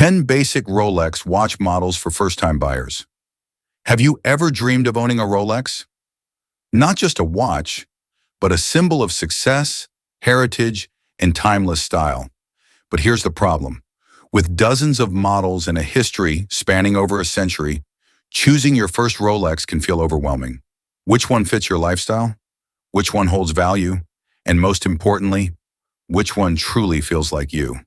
10 basic Rolex watch models for first-time buyers. Have you ever dreamed of owning a Rolex? Not just a watch, but a symbol of success, heritage, and timeless style. But here's the problem. With dozens of models and a history spanning over a century, choosing your first Rolex can feel overwhelming. Which one fits your lifestyle? Which one holds value? And most importantly, which one truly feels like you?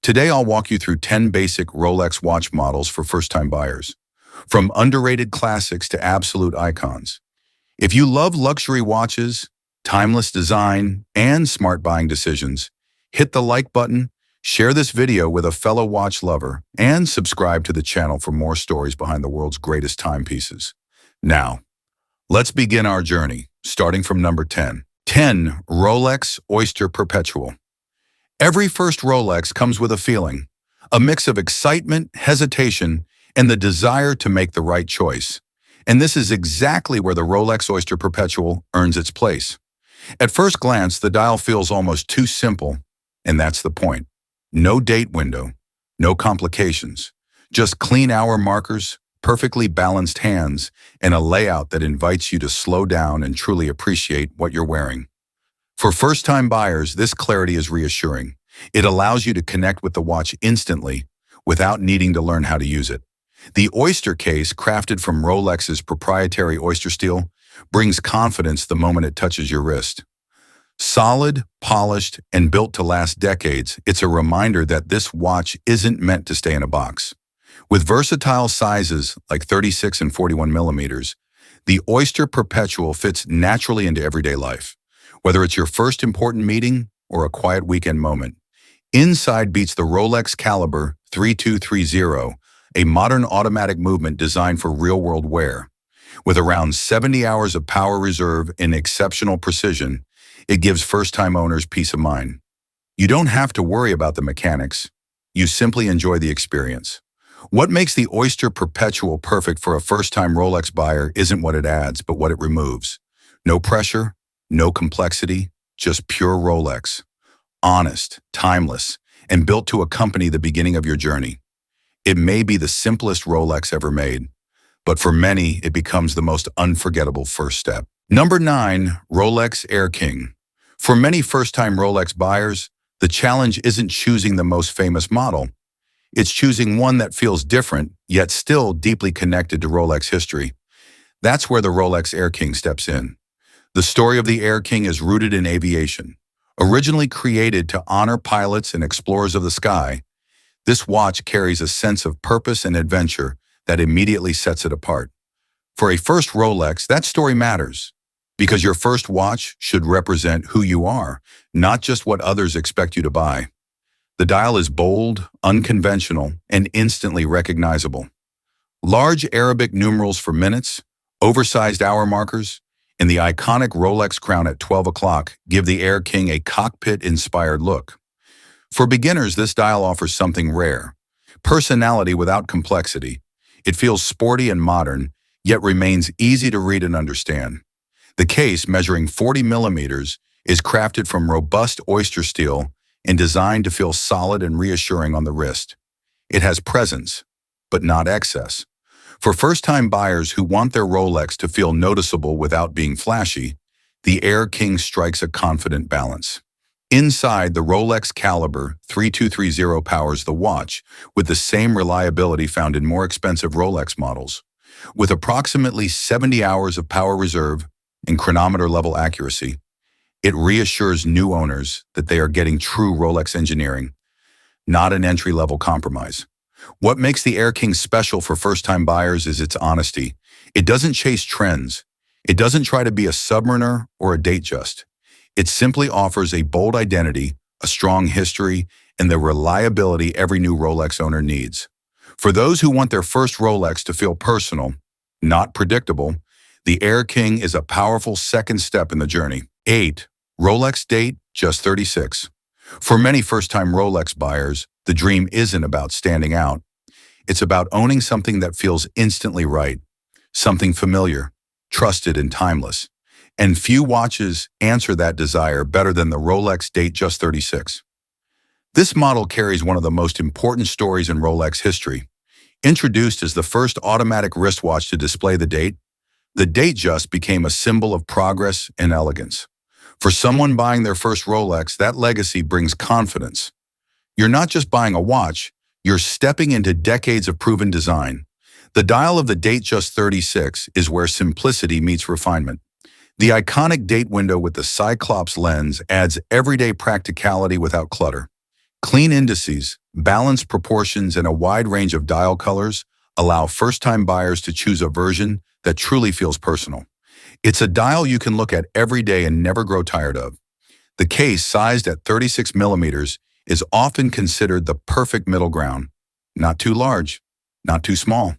Today, I'll walk you through 10 basic Rolex watch models for first-time buyers, from underrated classics to absolute icons. If you love luxury watches, timeless design, and smart buying decisions, hit the like button, share this video with a fellow watch lover, and subscribe to the channel for more stories behind the world's greatest timepieces. Now, let's begin our journey, starting from number 10. 10. Rolex Oyster Perpetual. Every first Rolex comes with a feeling, a mix of excitement, hesitation, and the desire to make the right choice. And this is exactly where the Rolex Oyster Perpetual earns its place. At first glance, the dial feels almost too simple, and that's the point. No date window, no complications, just clean hour markers, perfectly balanced hands, and a layout that invites you to slow down and truly appreciate what you're wearing. For first-time buyers, this clarity is reassuring. It allows you to connect with the watch instantly without needing to learn how to use it. The Oyster case, crafted from Rolex's proprietary oyster steel, brings confidence the moment it touches your wrist. Solid, polished, and built to last decades, it's a reminder that this watch isn't meant to stay in a box. With versatile sizes like 36 and 41 millimeters, the Oyster Perpetual fits naturally into everyday life. Whether it's your first important meeting or a quiet weekend moment, inside beats the Rolex Caliber 3230, a modern automatic movement designed for real-world wear. With around 70 hours of power reserve and exceptional precision, it gives first-time owners peace of mind. You don't have to worry about the mechanics. You simply enjoy the experience. What makes the Oyster Perpetual perfect for a first-time Rolex buyer isn't what it adds, but what it removes. No pressure, no complexity, just pure Rolex. Honest, timeless, and built to accompany the beginning of your journey. It may be the simplest Rolex ever made, but for many, it becomes the most unforgettable first step. Number 9. Rolex Air King. For many first-time Rolex buyers, the challenge isn't choosing the most famous model. It's choosing one that feels different, yet still deeply connected to Rolex history. That's where the Rolex Air King steps in. The story of the Air King is rooted in aviation. Originally created to honor pilots and explorers of the sky, this watch carries a sense of purpose and adventure that immediately sets it apart. For a first Rolex, that story matters, because your first watch should represent who you are, not just what others expect you to buy. The dial is bold, unconventional, and instantly recognizable. Large Arabic numerals for minutes, oversized hour markers, and the iconic Rolex crown at 12 o'clock give the Air King a cockpit-inspired look. For beginners, this dial offers something rare: personality without complexity. It feels sporty and modern, yet remains easy to read and understand. The case, measuring 40 millimeters, is crafted from robust oyster steel and designed to feel solid and reassuring on the wrist. It has presence, but not excess. For first-time buyers who want their Rolex to feel noticeable without being flashy, the Air King strikes a confident balance. Inside, the Rolex Caliber 3230 powers the watch with the same reliability found in more expensive Rolex models. With approximately 70 hours of power reserve and chronometer-level accuracy, it reassures new owners that they are getting true Rolex engineering, not an entry-level compromise. What makes the Air King special for first-time buyers is its honesty. It doesn't chase trends. It doesn't try to be a Submariner or a Datejust. It simply offers a bold identity, a strong history, and the reliability every new Rolex owner needs. For those who want their first Rolex to feel personal, not predictable, the Air King is a powerful second step in the journey. 8. Rolex Date Just 36. For many first-time Rolex buyers, the dream isn't about standing out. It's about owning something that feels instantly right, something familiar, trusted, and timeless. And few watches answer that desire better than the Rolex Date Just 36. This model carries one of the most important stories in Rolex history. Introduced as the first automatic wristwatch to display the Datejust became a symbol of progress and elegance. For someone buying their first Rolex, that legacy brings confidence. You're not just buying a watch, you're stepping into decades of proven design. The dial of the Datejust 36 is where simplicity meets refinement. The iconic date window with the Cyclops lens adds everyday practicality without clutter. Clean indices, balanced proportions, and a wide range of dial colors allow first-time buyers to choose a version that truly feels personal. It's a dial you can look at every day and never grow tired of. The case, sized at 36 millimeters, is often considered the perfect middle ground. Not too large, not too small.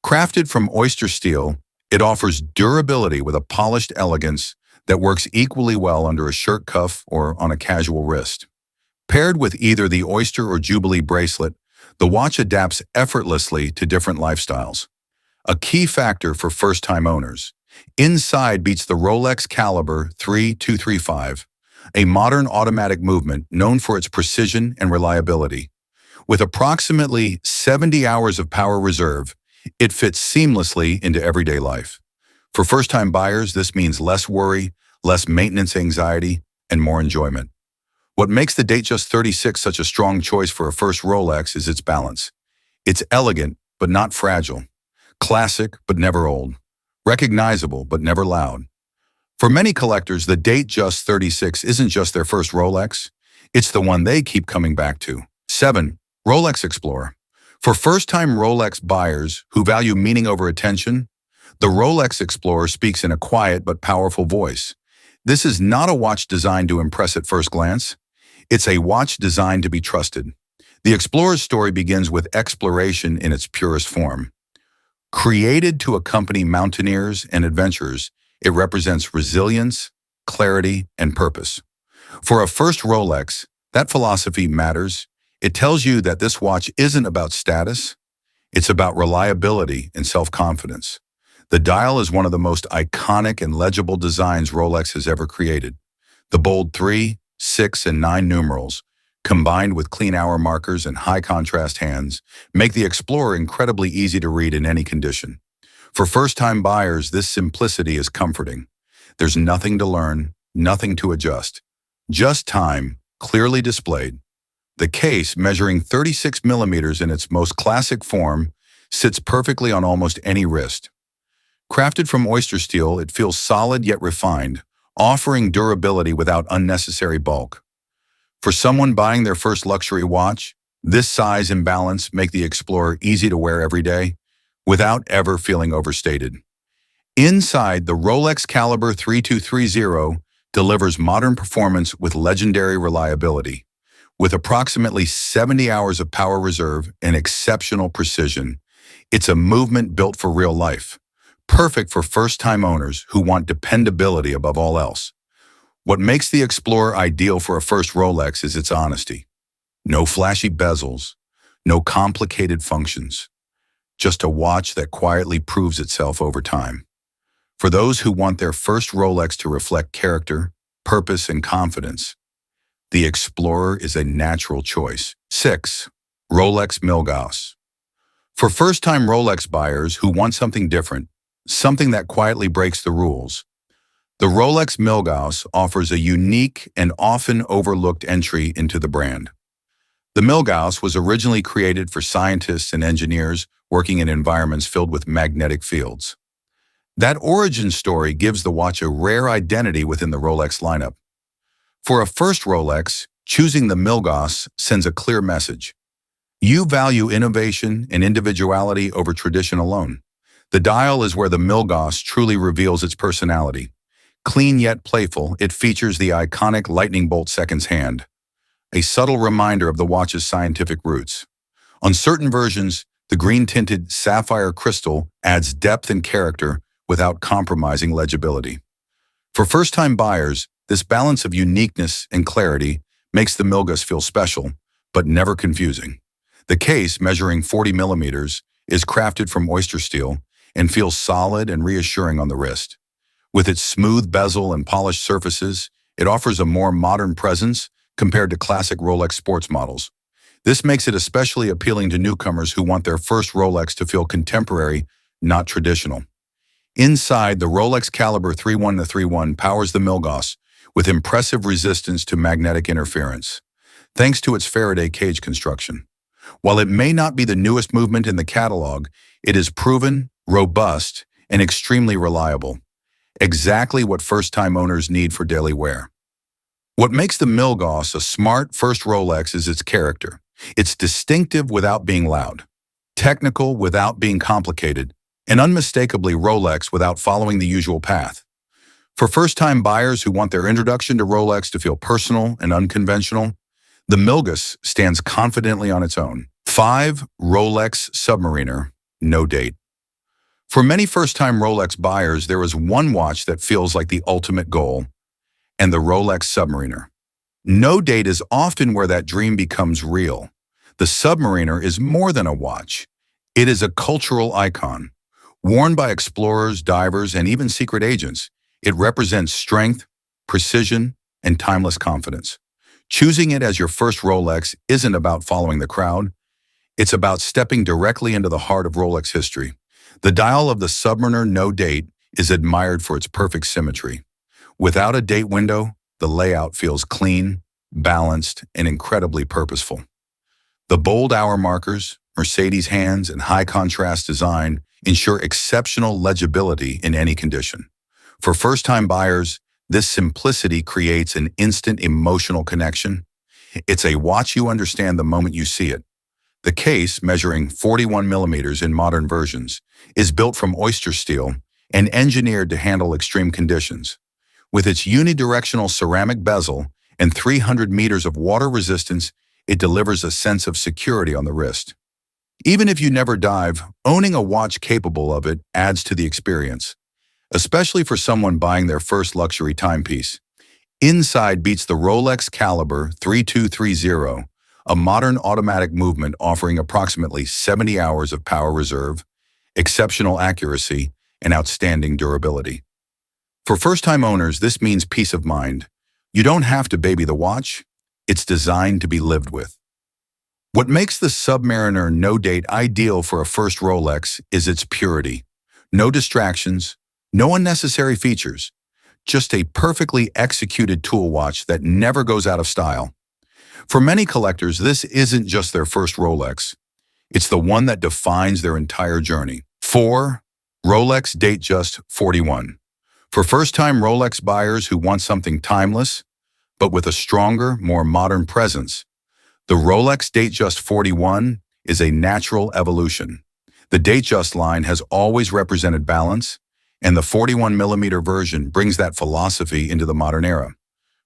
Crafted from oyster steel, it offers durability with a polished elegance that works equally well under a shirt cuff or on a casual wrist. Paired with either the Oyster or Jubilee bracelet, the watch adapts effortlessly to different lifestyles. A key factor for first-time owners. Inside beats the Rolex Caliber 3235, a modern automatic movement known for its precision and reliability. With approximately 70 hours of power reserve, it fits seamlessly into everyday life. For first-time buyers, this means less worry, less maintenance anxiety, and more enjoyment. What makes the Datejust 36 such a strong choice for a first Rolex is its balance. It's elegant, but not fragile. Classic, but never old. Recognizable, but never loud. For many collectors, the Datejust 36 isn't just their first Rolex, it's the one they keep coming back to. 7. Rolex Explorer. For first-time Rolex buyers who value meaning over attention, the Rolex Explorer speaks in a quiet but powerful voice. This is not a watch designed to impress at first glance. It's a watch designed to be trusted. The Explorer's story begins with exploration in its purest form. Created to accompany mountaineers and adventurers, it represents resilience, clarity, and purpose. For a first Rolex, that philosophy matters. It tells you that this watch isn't about status, it's about reliability and self-confidence. The dial is one of the most iconic and legible designs Rolex has ever created. The bold 3, 6, and 9 numerals, combined with clean hour markers and high-contrast hands, make the Explorer incredibly easy to read in any condition. For first-time buyers, this simplicity is comforting. There's nothing to learn, nothing to adjust. Just time, clearly displayed. The case, measuring 36 millimeters in its most classic form, sits perfectly on almost any wrist. Crafted from oyster steel, it feels solid yet refined, offering durability without unnecessary bulk. For someone buying their first luxury watch, this size and balance make the Explorer easy to wear every day, without ever feeling overstated. Inside, the Rolex Caliber 3230 delivers modern performance with legendary reliability. With approximately 70 hours of power reserve and exceptional precision, it's a movement built for real life, perfect for first-time owners who want dependability above all else. What makes the Explorer ideal for a first Rolex is its honesty. No flashy bezels, no complicated functions. Just a watch that quietly proves itself over time. For those who want their first Rolex to reflect character, purpose, and confidence, the Explorer is a natural choice. 6. Rolex Milgauss. For first-time Rolex buyers who want something different, something that quietly breaks the rules, the Rolex Milgauss offers a unique and often overlooked entry into the brand. The Milgauss was originally created for scientists and engineers working in environments filled with magnetic fields. That origin story gives the watch a rare identity within the Rolex lineup. For a first Rolex, choosing the Milgauss sends a clear message. You value innovation and individuality over tradition alone. The dial is where the Milgauss truly reveals its personality. Clean yet playful, it features the iconic lightning bolt seconds hand, a subtle reminder of the watch's scientific roots. On certain versions, the green-tinted sapphire crystal adds depth and character without compromising legibility. For first-time buyers, this balance of uniqueness and clarity makes the Milgauss feel special, but never confusing. The case, measuring 40 millimeters, is crafted from oyster steel and feels solid and reassuring on the wrist. With its smooth bezel and polished surfaces, it offers a more modern presence compared to classic Rolex sports models. This makes it especially appealing to newcomers who want their first Rolex to feel contemporary, not traditional. Inside, the Rolex Caliber 31-31 powers the Milgauss with impressive resistance to magnetic interference, thanks to its Faraday cage construction. While it may not be the newest movement in the catalog, it is proven, robust, and extremely reliable. Exactly what first-time owners need for daily wear. What makes the Milgauss a smart first Rolex is its character. It's distinctive without being loud, technical without being complicated, and unmistakably Rolex without following the usual path. For first-time buyers who want their introduction to Rolex to feel personal and unconventional, the Milgauss stands confidently on its own. 5. Rolex Submariner, no date. For many first-time Rolex buyers, there is one watch that feels like the ultimate goal, and the Rolex Submariner. No date is often where that dream becomes real. The Submariner is more than a watch. It is a cultural icon. Worn by explorers, divers, and even secret agents, it represents strength, precision, and timeless confidence. Choosing it as your first Rolex isn't about following the crowd. It's about stepping directly into the heart of Rolex history. The dial of the Submariner No Date is admired for its perfect symmetry. Without a date window, the layout feels clean, balanced, and incredibly purposeful. The bold hour markers, Mercedes hands, and high-contrast design ensure exceptional legibility in any condition. For first-time buyers, this simplicity creates an instant emotional connection. It's a watch you understand the moment you see it. The case, measuring 41 millimeters in modern versions, is built from oyster steel and engineered to handle extreme conditions. With its unidirectional ceramic bezel and 300 meters of water resistance, it delivers a sense of security on the wrist. Even if you never dive, owning a watch capable of it adds to the experience, especially for someone buying their first luxury timepiece. Inside beats the Rolex Caliber 3230, a modern automatic movement offering approximately 70 hours of power reserve, exceptional accuracy, and outstanding durability. For first-time owners, this means peace of mind. You don't have to baby the watch. It's designed to be lived with. What makes the Submariner No Date ideal for a first Rolex is its purity. No distractions, no unnecessary features, just a perfectly executed tool watch that never goes out of style. For many collectors, this isn't just their first Rolex. It's the one that defines their entire journey. 4. Rolex Datejust 41. For first-time Rolex buyers who want something timeless, but with a stronger, more modern presence, the Rolex Datejust 41 is a natural evolution. The Datejust line has always represented balance, and the 41mm version brings that philosophy into the modern era.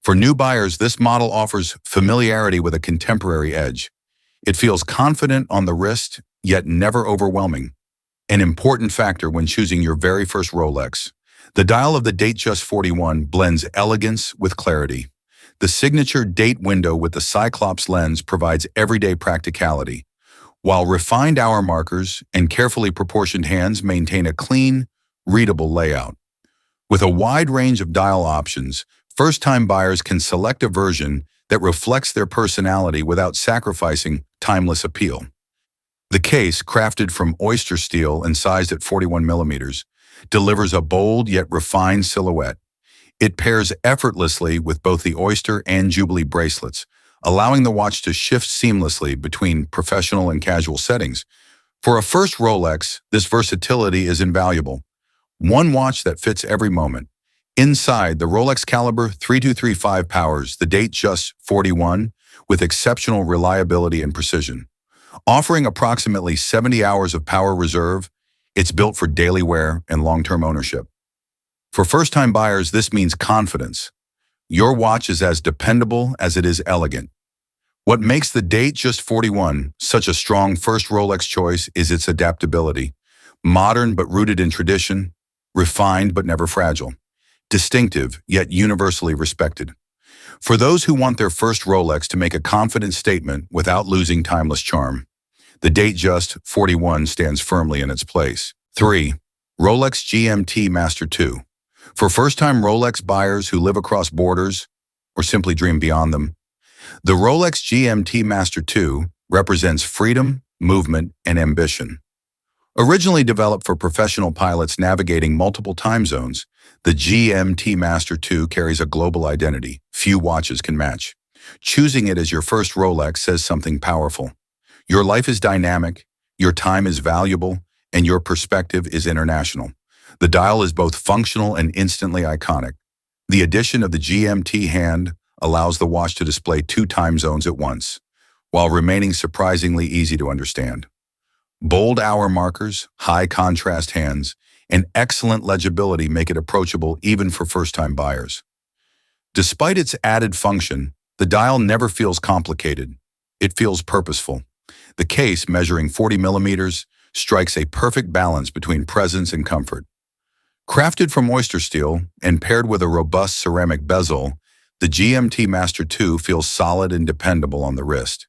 For new buyers, this model offers familiarity with a contemporary edge. It feels confident on the wrist, yet never overwhelming. An important factor when choosing your very first Rolex. The dial of the Datejust 41 blends elegance with clarity. The signature date window with the Cyclops lens provides everyday practicality, while refined hour markers and carefully proportioned hands maintain a clean, readable layout. With a wide range of dial options, first-time buyers can select a version that reflects their personality without sacrificing timeless appeal. The case, crafted from oyster steel and sized at 41 millimeters, delivers a bold yet refined silhouette. It pairs effortlessly with both the Oyster and Jubilee bracelets, allowing the watch to shift seamlessly between professional and casual settings. For a first Rolex, this versatility is invaluable. One watch that fits every moment. Inside, the Rolex Caliber 3235 powers the Datejust 41 with exceptional reliability and precision. Offering approximately 70 hours of power reserve, it's built for daily wear and long-term ownership. For first-time buyers, this means confidence. Your watch is as dependable as it is elegant. What makes the Datejust 41 such a strong first Rolex choice is its adaptability. Modern but rooted in tradition, refined but never fragile. Distinctive yet universally respected. For those who want their first Rolex to make a confident statement without losing timeless charm, the Datejust 41 stands firmly in its place. 3. Rolex GMT-Master II. For first-time Rolex buyers who live across borders or simply dream beyond them, The Rolex GMT-Master II represents freedom, movement, and ambition. Originally developed for professional pilots navigating multiple time zones, the GMT-Master II carries a global identity few watches can match. Choosing it as your first Rolex says something powerful. Your life is dynamic, your time is valuable, and your perspective is international. The dial is both functional and instantly iconic. The addition of the GMT hand allows the watch to display two time zones at once, while remaining surprisingly easy to understand. Bold hour markers, high contrast hands, and excellent legibility make it approachable even for first-time buyers. Despite its added function, the dial never feels complicated. It feels purposeful. The case, measuring 40 millimeters, strikes a perfect balance between presence and comfort. Crafted from oyster steel and paired with a robust ceramic bezel, the GMT-Master II feels solid and dependable on the wrist.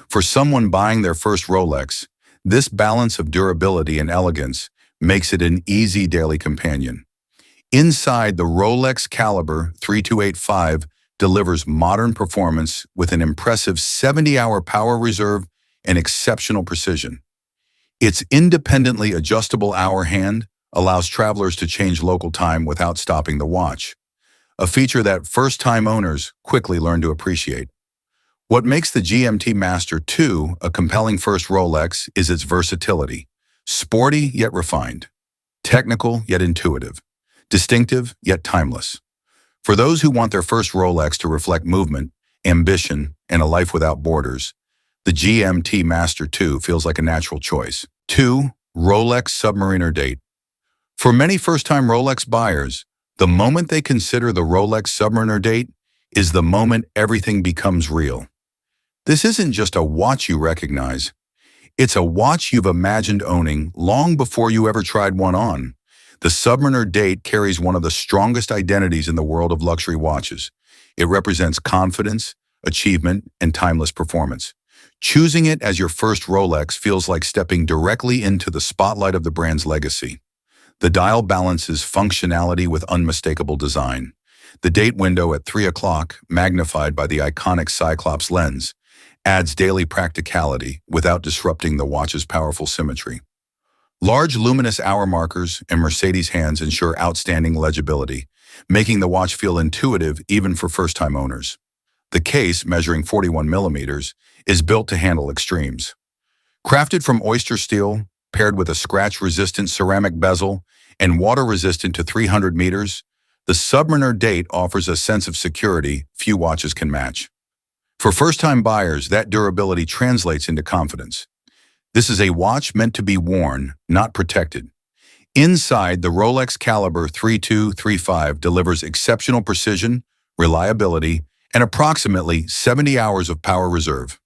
For someone buying their first Rolex, this balance of durability and elegance makes it an easy daily companion. Inside, the Rolex Caliber 3285 delivers modern performance with an impressive 70-hour power reserve and exceptional precision. Its independently adjustable hour hand allows travelers to change local time without stopping the watch, a feature that first-time owners quickly learn to appreciate. What makes the GMT-Master II a compelling first Rolex is its versatility. Sporty yet refined, technical yet intuitive, distinctive yet timeless. For those who want their first Rolex to reflect movement, ambition, and a life without borders, the GMT-Master II feels like a natural choice. 2. Rolex Submariner Date. For many first-time Rolex buyers, the moment they consider the Rolex Submariner Date is the moment everything becomes real. This isn't just a watch you recognize. It's a watch you've imagined owning long before you ever tried one on. The Submariner Date carries one of the strongest identities in the world of luxury watches. It represents confidence, achievement, and timeless performance. Choosing it as your first Rolex feels like stepping directly into the spotlight of the brand's legacy. The dial balances functionality with unmistakable design. The date window at 3 o'clock, magnified by the iconic Cyclops lens, adds daily practicality without disrupting the watch's powerful symmetry. Large luminous hour markers and Mercedes hands ensure outstanding legibility, making the watch feel intuitive even for first-time owners. The case, measuring 41 millimeters, is built to handle extremes. Crafted from oyster steel, paired with a scratch-resistant ceramic bezel and water-resistant to 300 meters, the Submariner Date offers a sense of security few watches can match. For first-time buyers, that durability translates into confidence. This is a watch meant to be worn, not protected. Inside, the Rolex Caliber 3235 delivers exceptional precision, reliability, and approximately 70 hours of power reserve.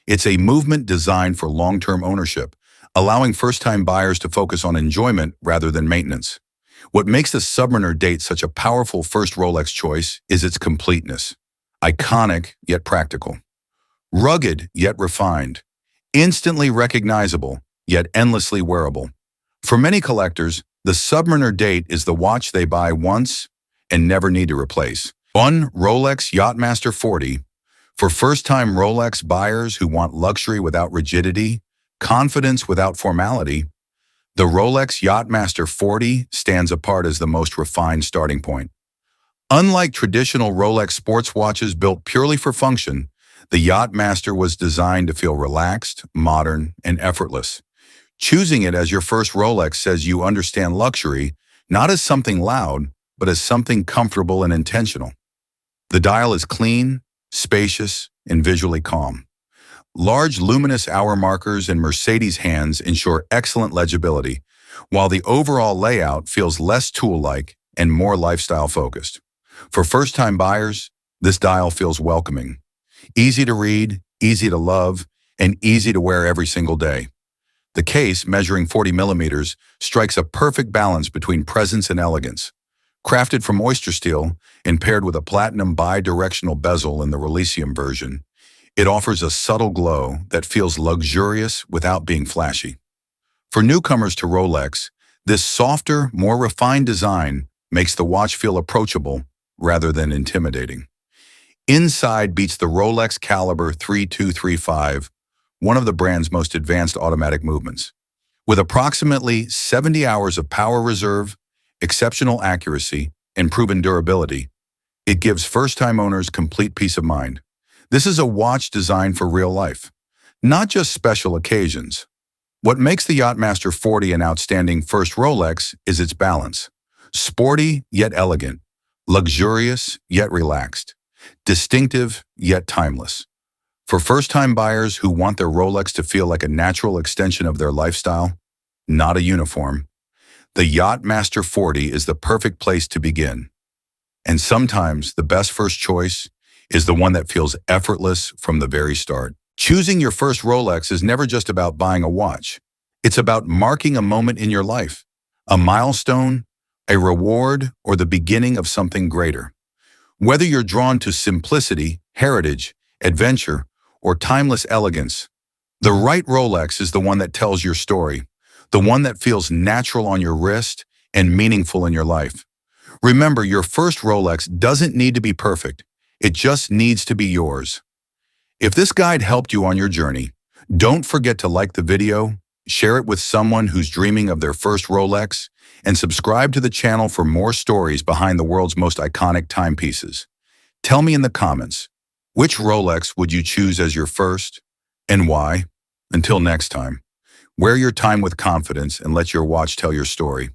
It's a movement designed for long-term ownership, allowing first-time buyers to focus on enjoyment rather than maintenance. What makes the Submariner Date such a powerful first Rolex choice is its completeness. Iconic yet practical. Rugged yet refined. Instantly recognizable yet endlessly wearable. For many collectors, the Submariner Date is the watch they buy once and never need to replace. 1. Rolex Yacht-Master 40. For first-time Rolex buyers who want luxury without rigidity, confidence without formality, the Rolex Yacht-Master 40 stands apart as the most refined starting point. Unlike traditional Rolex sports watches built purely for function, the Yacht-Master was designed to feel relaxed, modern, and effortless. Choosing it as your first Rolex says you understand luxury, not as something loud, but as something comfortable and intentional. The dial is clean, spacious, and visually calm. Large luminous hour markers and Mercedes hands ensure excellent legibility, while the overall layout feels less tool-like and more lifestyle-focused. For first-time buyers, this dial feels welcoming. Easy to read, easy to love, and easy to wear every single day. The case, measuring 40 millimeters, strikes a perfect balance between presence and elegance. Crafted from oyster steel and paired with a platinum bi-directional bezel in the Rolexium version, it offers a subtle glow that feels luxurious without being flashy. For newcomers to Rolex, this softer, more refined design makes the watch feel approachable rather than intimidating. Inside beats the Rolex Caliber 3235, one of the brand's most advanced automatic movements. With approximately 70 hours of power reserve, exceptional accuracy, and proven durability, it gives first-time owners complete peace of mind. This is a watch designed for real life, not just special occasions. What makes the Yacht-Master 40 an outstanding first Rolex is its balance. Sporty yet elegant, luxurious yet relaxed, distinctive yet timeless. For first-time buyers who want their Rolex to feel like a natural extension of their lifestyle, not a uniform, the Yacht-Master 40 is the perfect place to begin. And sometimes the best first choice is the one that feels effortless from the very start. Choosing your first Rolex is never just about buying a watch. It's about marking a moment in your life, a milestone, a reward, or the beginning of something greater. Whether you're drawn to simplicity, heritage, adventure, or timeless elegance, the right Rolex is the one that tells your story, the one that feels natural on your wrist and meaningful in your life. Remember, your first Rolex doesn't need to be perfect. It just needs to be yours. If this guide helped you on your journey, don't forget to like the video, share it with someone who's dreaming of their first Rolex, and subscribe to the channel for more stories behind the world's most iconic timepieces. Tell me in the comments, which Rolex would you choose as your first, and why? Until next time, wear your time with confidence and let your watch tell your story.